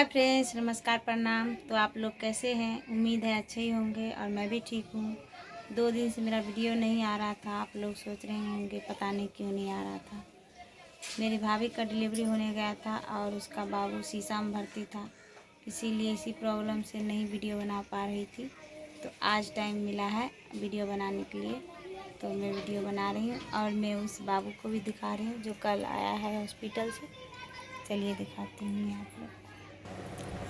Hi friends, नमस्कार, प्रणाम। तो आप लोग कैसे हैं? उम्मीद है अच्छे ही होंगे और मैं भी ठीक हूँ। 2 दिन से मेरा वीडियो नहीं आ रहा था। आप लोग सोच रहे होंगे पता नहीं क्यों नहीं आ रहा था। मेरी भाभी का डिलीवरी होने गया था और उसका बाबू शीशा में भर्ती था, इसीलिए इसी प्रॉब्लम से नहीं वीडियो बना पा रही थी। तो आज टाइम मिला है वीडियो बनाने के लिए, तो मैं वीडियो बना रही हूँ और मैं उस बाबू को भी दिखा रही हूँ जो कल आया है हॉस्पिटल से। चलिए दिखाती हूँ मैं आप लोग।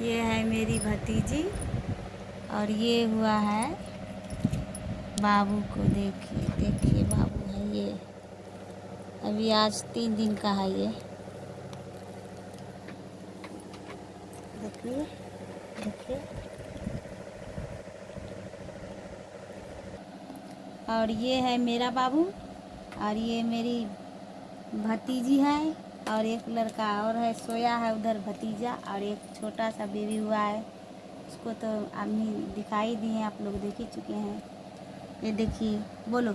ये है मेरी भतीजी और ये हुआ है बाबू को। देखिए देखिए बाबू है ये, अभी आज 3 दिन का है ये। देखिए देखिए। और ये है मेरा बाबू और ये मेरी भतीजी है और एक लड़का और है, सोया है उधर भतीजा, और एक छोटा सा बेबी हुआ है। उसको तो आदमी दिखाई दिए, आप लोग देख ही चुके हैं। ये देखिए, बोलो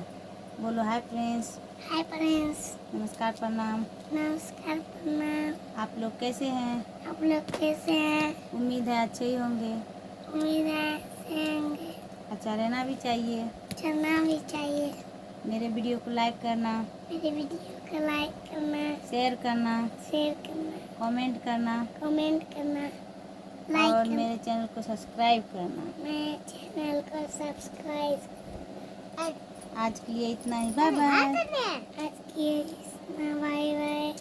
बोलो हाय फ्रेंड्स। हाय फ्रेंड्स, नमस्कार, प्रणाम। नमस्कार प्रणाम। आप लोग कैसे हैं? आप लोग कैसे हैं? उम्मीद है अच्छे ही होंगे। उम्मीद है अच्छे होंगे। अच्छा रहना भी चाहिए। चलना भी चाहिए। मेरे वीडियो को लाइक करना, मेरे वीडियो को लाइक करना, शेयर करना, कमेंट करना कमेंट करना, लाइक और करना। मेरे चैनल को सब्सक्राइब करना। मेरे चैनल को सब्सक्राइब। आज के लिए इतना ही, बाय बाय। आज के लिए इतना, बाय बाय।